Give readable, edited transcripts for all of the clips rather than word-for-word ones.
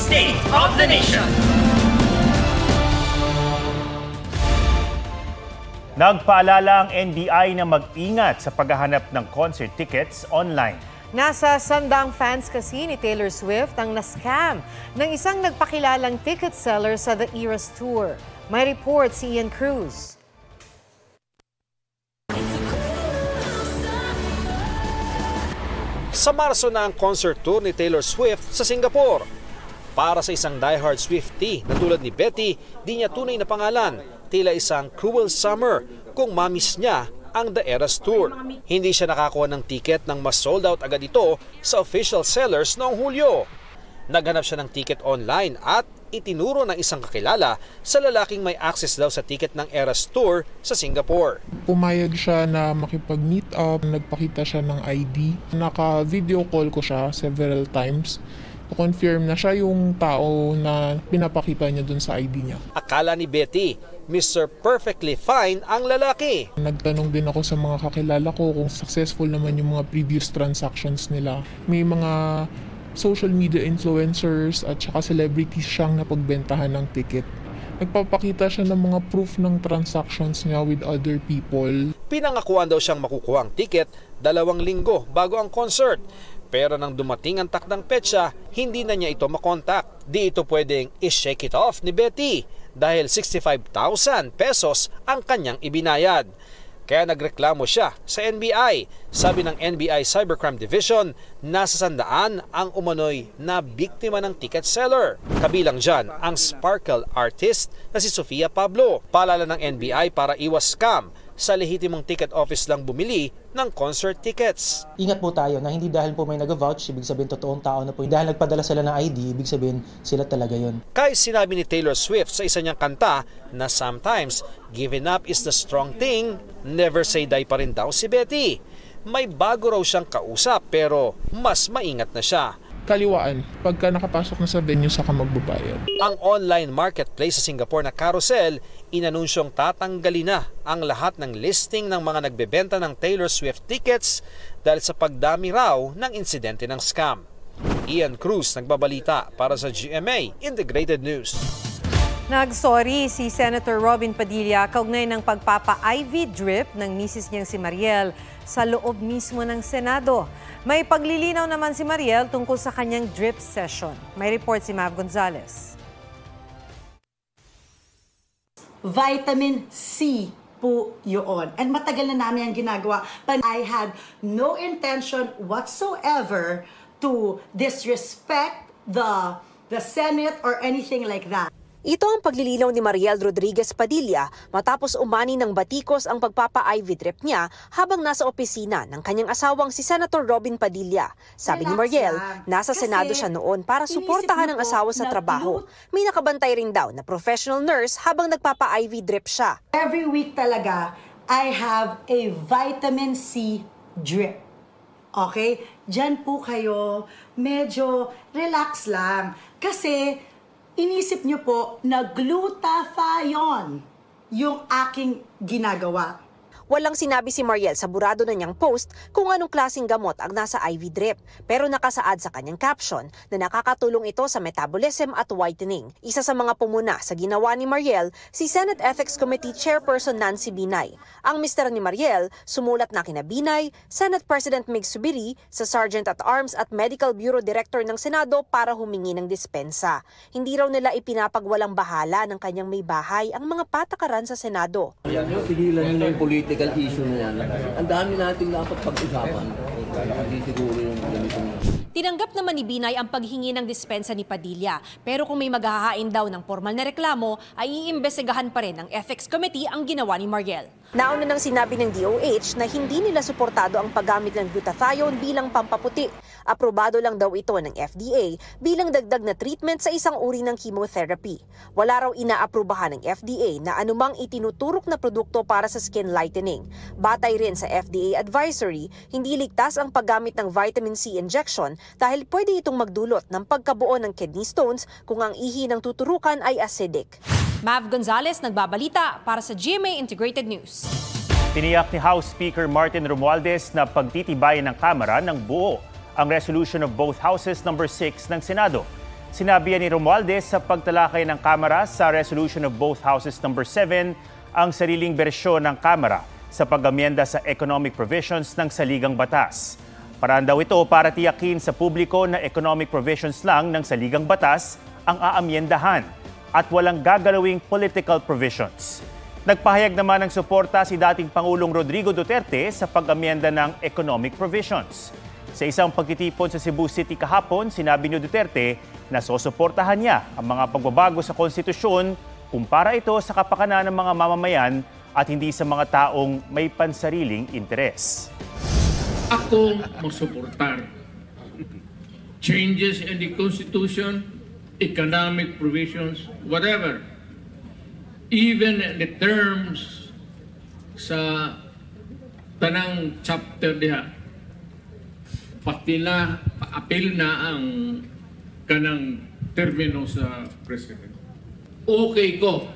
State of the Nation. Nagpaalala ang NBI na mag-ingat sa paghahanap ng concert tickets online. Nasa 100 fans kasi ni Taylor Swift ang na-scam ng isang nagpakilalang ticket seller sa The Eras Tour. May report si Ian Cruz. Sa Marso na ang concert tour ni Taylor Swift sa Singapore. Para sa isang diehard Swiftie na tulad ni Betty, di niya tunay na pangalan. Tila isang cruel summer kung mamis niya ang The Eras Tour. Hindi siya nakakuha ng ticket nang mas sold out agad ito sa official sellers noong Hulyo. Naghanap siya ng ticket online at itinuro ng isang kakilala sa lalaking may access daw sa ticket ng Eras Tour sa Singapore. Pumayag siya na makipag-meet up, nagpakita siya ng ID. Naka-video call ko siya several times to confirm na siya yung tao na pinapakita niya dun sa ID niya. Akala ni Betty, Mr. Perfectly Fine ang lalaki. Nagtanong din ako sa mga kakilala ko kung successful naman yung mga previous transactions nila. May mga social media influencers at saka celebrities siyang napagbentahan ng ticket. Nagpapakita siya ng mga proof ng transactions niya with other people. Pinangakuan daw siyang makukuha ang ticket 2 linggo bago ang concert. Pero nang dumating ang takdang petsa, hindi na niya ito makontak. Di ito pwedeng i-shake it off ni Betty dahil 65,000 pesos ang kanyang ibinayad. Kaya nagreklamo siya sa NBI. Sabi ng NBI Cybercrime Division, nasa 100 ang umano'y na biktima ng ticket seller. Kabilang dyan ang sparkle artist na si Sofia Pablo. Paalala ng NBI para iwas scam, sa lehitimong ticket office lang bumili ng concert tickets. Ingat po tayo na hindi dahil po may nag-vouch, ibig sabihin totoong tao na po. Dahil nagpadala sila ng ID, ibig sabihin sila talaga yon. Kaya sinabi ni Taylor Swift sa isa niyang kanta na sometimes giving up is the strong thing, never say die pa rin daw si Betty. May bago raw siyang kausap pero mas maingat na siya. Kaliwaan, pagka nakapasok na sa venue saka magbabayad. Ang online marketplace sa Singapore na Carousel, inanunsyong tatanggalin na ang lahat ng listing ng mga nagbebenta ng Taylor Swift tickets dahil sa pagdami raw ng insidente ng scam. Ian Cruz nagbabalita para sa GMA Integrated News. Nagsorry si Senator Robin Padilla kaugnay ng pagpapa-IV drip ng misis niyang si Mariel sa loob mismo ng Senado. May paglilinaw naman si Mariel tungkol sa kanyang drip session. May report si Mav Gonzalez. Vitamin C po yun. And matagal na namin ang ginagawa. But I had no intention whatsoever to disrespect the Senate or anything like that. Ito ang paglilinaw ni Mariel Rodriguez Padilla matapos umani ng batikos ang pagpapa-IV drip niya habang nasa opisina ng kanyang asawang si Senator Robin Padilla. Sabi ni Mariel, nasa Senado siya noon para suportahan ang asawa sa trabaho. May nakabantay rin daw na professional nurse habang nagpapa-IV drip siya. Every week talaga, I have a vitamin C drip. Okay? Diyan po kayo, medyo relax lang. Kasi inisip niyo po na glutathione yung aking ginagawa. Walang sinabi si Mariel sa burado na niyang post kung anong klaseng gamot ang nasa IV drip. Pero nakasaad sa kanyang caption na nakakatulong ito sa metabolism at whitening. Isa sa mga pumuna sa ginawa ni Mariel, si Senate Ethics Committee Chairperson Nancy Binay. Ang mister ni Mariel, sumulat na kina Binay, Senate President Mig Subiri, sa Sergeant at Arms at Medical Bureau Director ng Senado para humingi ng dispensa. Hindi raw nila ipinapagwalang bahala ng kanyang may bahay ang mga patakaran sa Senado. Pigilan nyo yung political issue na yan. Ang dami natin dapat pag-usapan. Hindi siguro yung ganitong. Tinanggap naman ni Binay ang paghingi ng dispensa ni Padilla. Pero kung may maghahain daw ng formal na reklamo, ay iimbestigahan pa rin ng Ethics Committee ang ginawa ni Mariel. Nauna nang sinabi ng DOH na hindi nila suportado ang paggamit ng glutathione bilang pampaputi. Aprobado lang daw ito ng FDA bilang dagdag na treatment sa isang uri ng chemotherapy. Wala raw inaaprubahan ng FDA na anumang itinuturok na produkto para sa skin lightening. Batay rin sa FDA advisory, hindi ligtas ang paggamit ng vitamin C injection dahil pwede itong magdulot ng pagkabuo ng kidney stones kung ang ihi ng tuturukan ay acidic. Mav Gonzalez nagbabalita para sa GMA Integrated News. Tiniyak ni House Speaker Martin Romualdez na pagtitibayan ng Kamara ng buo ang resolution of both houses number 6 ng Senado. Sinabi ni Romualdez sa pagtalakay ng Kamara sa Resolution of both Houses number 7 ang sariling bersyon ng Kamara sa pag-amyenda sa economic provisions ng saligang batas. Paraan daw ito para tiyakin sa publiko na economic provisions lang ng saligang batas ang aamyendahan at walang gagalawing political provisions. Nagpahayag naman ng suporta si dating Pangulong Rodrigo Duterte sa pag-amyenda ng economic provisions. Sa isang pagtitipon sa Cebu City kahapon, sinabi ni Duterte na susuportahan niya ang mga pagbabago sa konstitusyon kumpara ito sa kapakanan ng mga mamamayan at hindi sa mga taong may pansariling interes. Ako masuportar changes in the Constitution, economic provisions, whatever. Even the terms sa tanang chapter diha, pati na pa-appeal na ang kanang termino sa President. Okay ko.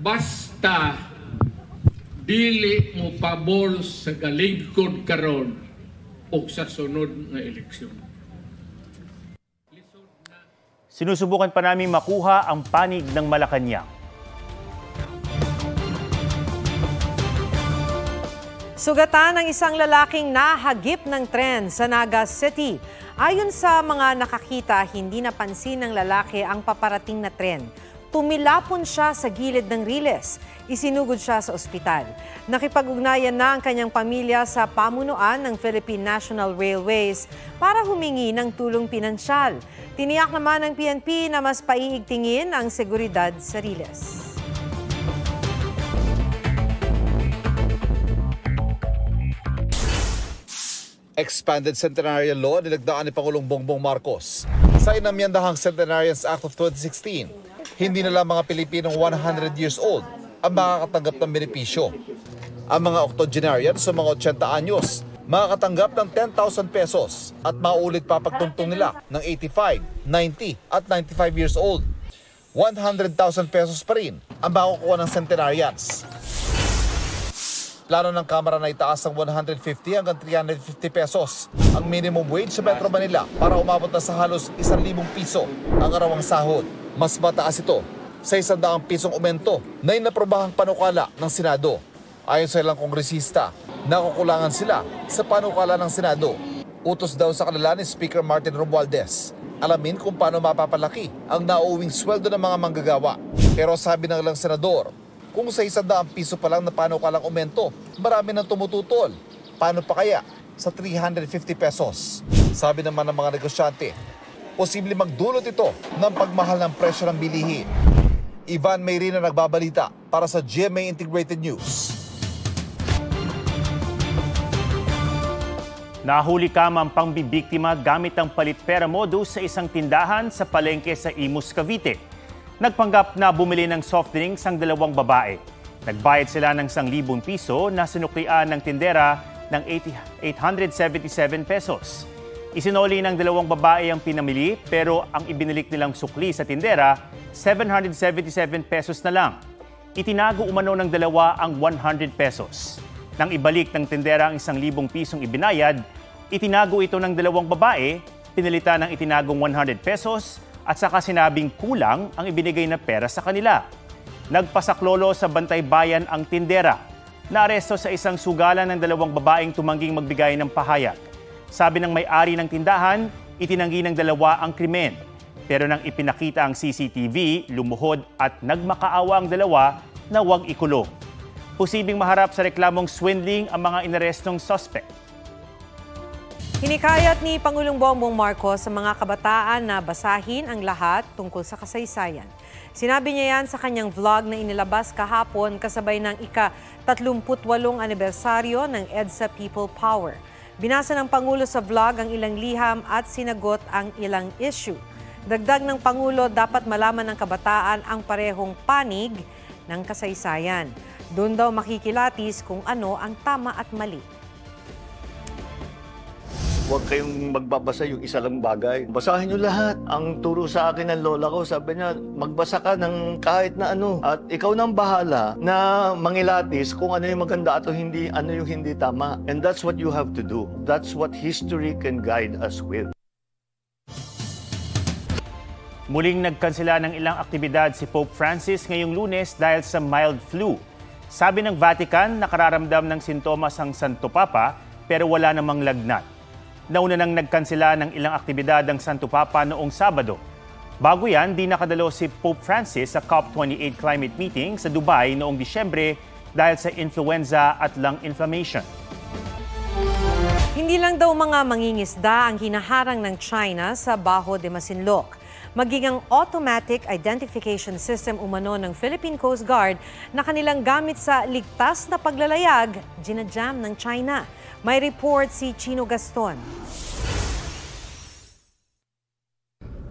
Basta dili mo pabor sa galingkod karon o sa sunod nga eleksyon. Sinusubukan pa namin makuha ang panig ng Malacanang. Sugatan ng isang lalaking nahagip ng tren sa Naga City. Ayon sa mga nakakita, hindi napansin ng lalaki ang paparating na tren. Tumilapon siya sa gilid ng riles. Isinugod siya sa ospital. Nakipag-ugnayan na ang kanyang pamilya sa pamunuan ng Philippine National Railways para humingi ng tulong pinansyal. Tiniyak naman ng PNP na mas paiigtingin ang seguridad sa riles. Expanded Centenarian Law nilagdaan ni Pangulong Bongbong Marcos sa inamyendahang Centenarians Act of 2016. Hindi na lang mga Pilipinong 100 years old ang makakatanggap ng benepisyo. Ang mga octogenarians o mga 80 anyos makakatanggap ng 10,000 pesos at maulit pa pagtungtong nila ng 85, 90 at 95 years old. 100,000 pesos pa rin ang makukuha ng centenarians. Plano ng Kamara na itaas ng 150 hanggang 350 pesos ang minimum wage sa Metro Manila para umabot na sa halos 1,000 piso ang arawang sahod. Mas mataas ito sa 100 pisong aumento na inaprobahang panukala ng Senado. Ayon sa ilang kongresista, nakukulangan sila sa panukala ng Senado. Utos daw sa kanila ni Speaker Martin Romualdez. Alamin kung paano mapapalaki ang nauuwing sweldo ng mga manggagawa. Pero sabi ng ilang senador, kung sa 100 piso pa lang na panukalang aumento, marami nang tumututol. Paano pa kaya sa 350 pesos? Sabi naman ng mga negosyante, posible magdulot ito ng pagmahal ng presyo ng bilihin. Ivan Mayrina nagbabalita para sa GMA Integrated News. Nahuli kamang pangbibiktima gamit ang palit pera modus sa isang tindahan sa palengke sa Imus, Cavite. Nagpanggap na bumili ng soft drinks ang dalawang babae. Nagbayad sila ng 1,000 piso na sinuklian ng tindera ng 877 pesos. Isinoli ng dalawang babae ang pinamili pero ang ibinilik nilang sukli sa tindera, 777 pesos na lang. Itinago umano ng dalawa ang 100 pesos. Nang ibalik ng tindera ang 1,000 pisong ibinayad, itinago ito ng dalawang babae, pinalitan ng itinagong 100 pesos at saka sinabing kulang ang ibinigay na pera sa kanila. Nagpasaklolo sa Bantay Bayan ang tindera. Naaresto sa isang sugalan ng dalawang babaeng tumangging magbigay ng pahayag. Sabi ng may-ari ng tindahan, itinanggi ng dalawa ang krimen. Pero nang ipinakita ang CCTV, lumuhod at nagmakaawa ang dalawa na huwag ikulong. Posibleng maharap sa reklamong swindling ang mga inarestong suspect. Hinikayat ni Pangulong Bongbong Marcos sa mga kabataan na basahin ang lahat tungkol sa kasaysayan. Sinabi niya yan sa kanyang vlog na inilabas kahapon kasabay ng ika-38 anibersaryo ng EDSA People Power. Binasa ng Pangulo sa vlog ang ilang liham at sinagot ang ilang issue. Dagdag ng Pangulo, dapat malaman ng kabataan ang parehong panig ng kasaysayan. Doon daw makikilatis kung ano ang tama at mali. Huwag kayong magbabasa yung isa lang bagay. Basahin nyo lahat. Ang turo sa akin ng lola ko, sabi niya, magbasa ka ng kahit na ano. At ikaw nang bahala na mangilatis kung ano yung maganda at hindi, ano yung hindi tama. And that's what you have to do. That's what history can guide us with. Muling nagkansela ng ilang aktibidad si Pope Francis ngayong Lunes dahil sa mild flu. Sabi ng Vatican, nakararamdam ng sintomas ang Santo Papa pero wala namang lagnat. Nauna nang nagkansela ng ilang aktibidad ang Santo Papa noong Sabado. Bago yan, di nakadalo si Pope Francis sa COP28 climate meeting sa Dubai noong Disyembre dahil sa influenza at lung inflammation. Hindi lang daw mga mangingisda ang hinaharang ng China sa Baho de Masinloc. Maging ang automatic identification system umano ng Philippine Coast Guard na kanilang gamit sa ligtas na paglalayag, ginajam ng China. May report si Chino Gaston.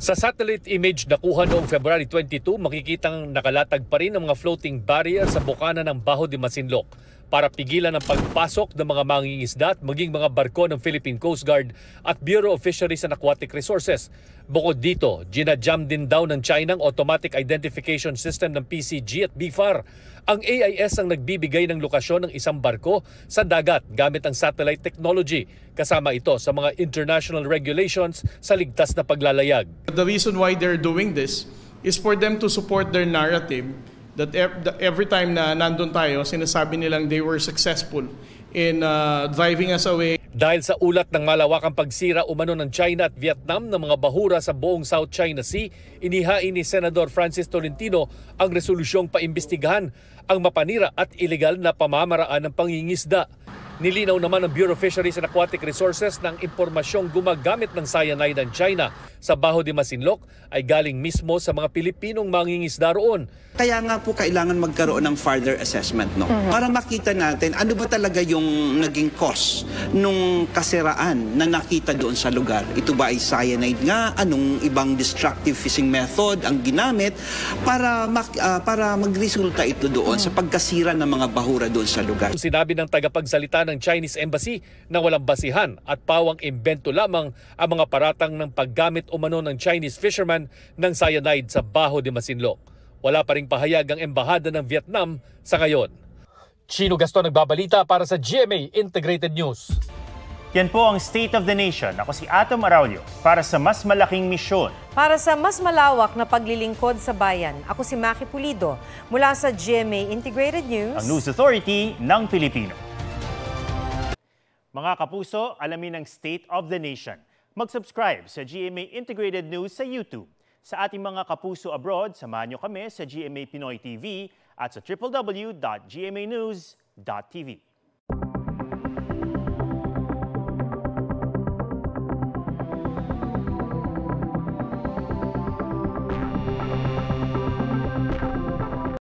Sa satellite image na kuha noong February 22, makikitang nakalatag pa rin ang mga floating barrier sa bukana ng Baho de Masinloc para pigilan ang pagpasok ng mga mangingisda at maging mga barko ng Philippine Coast Guard at Bureau of Fisheries and Aquatic Resources. Bukod dito, ginajam din daw ng China ang Automatic Identification System ng PCG at BFAR. Ang AIS ang nagbibigay ng lokasyon ng isang barko sa dagat gamit ang satellite technology. Kasama ito sa mga international regulations sa ligtas na paglalayag. The reason why they're doing this is for them to support their narrative that every time na nandun tayo, sinasabi nilang they were successful in driving us away. Dahil sa ulat ng malawakang pagsira umano ng China at Vietnam ng mga bahura sa buong South China Sea, inihain ni Senador Francis Tolentino ang resolusyong paimbestigahan ang mapanira at ilegal na pamamaraan ng pangingisda. Nilinaw naman ng Bureau of Fisheries and Aquatic Resources ng impormasyong gumagamit ng cyanide ng China sa Baho de Masinloc ay galing mismo sa mga Pilipinong mangingisda roon. Kaya nga po kailangan magkaroon ng further assessment, no? Para makita natin ano ba talaga yung naging cause nung kasiraan na nakita doon sa lugar. Ito ba ay cyanide nga? Anong ibang destructive fishing method ang ginamit para magresulta ito doon sa pagkasira ng mga bahura doon sa lugar? Sinabi ng tagapagsalita ng Chinese Embassy na walang basihan at pawang imbento lamang ang mga paratang ng paggamit umano ng Chinese fishermen ng cyanide sa Baho de Masinloc. Wala pa ring pahayag ang embahada ng Vietnam sa ngayon. Chino Gaston nagbabalita para sa GMA Integrated News. Yan po ang State of the Nation. Ako si Atom Araulio para sa mas malaking misyon. Para sa mas malawak na paglilingkod sa bayan, ako si Maki Pulido mula sa GMA Integrated News. Ang News Authority ng Pilipino. Mga kapuso, alamin ang State of the Nation. Mag-subscribe sa GMA Integrated News sa YouTube. Sa ating mga kapuso abroad, samahan nyo kami sa GMA Pinoy TV at sa www.gmanews.tv.